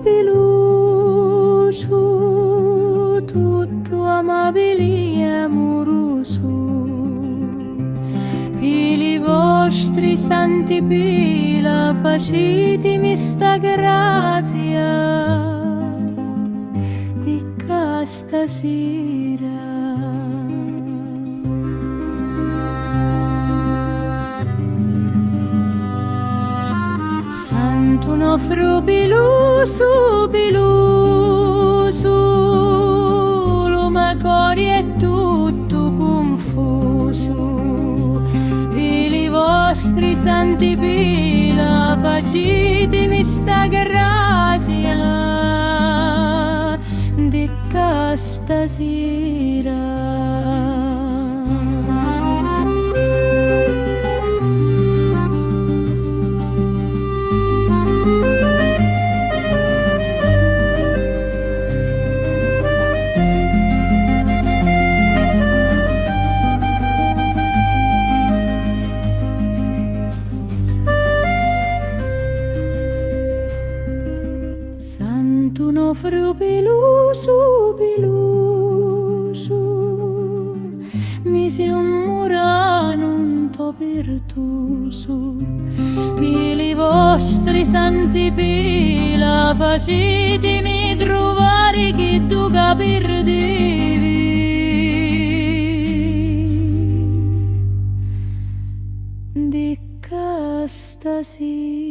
Pilusu, tutto amabile e amoroso, pili vostri santi pila, facitemi sta grazia di casta sera. Sant'Onofrio Pilusu, Pilusu, l'uomo cuore è tutto confuso, pili vostri santi pila, facitemi sta grazia di casta sera. Sant'Onofrio Pilusu, Pilusu, mi si un murano un to pertuso, pili vostri santi pila, facitemi trovare che tu perdevi di casta sera.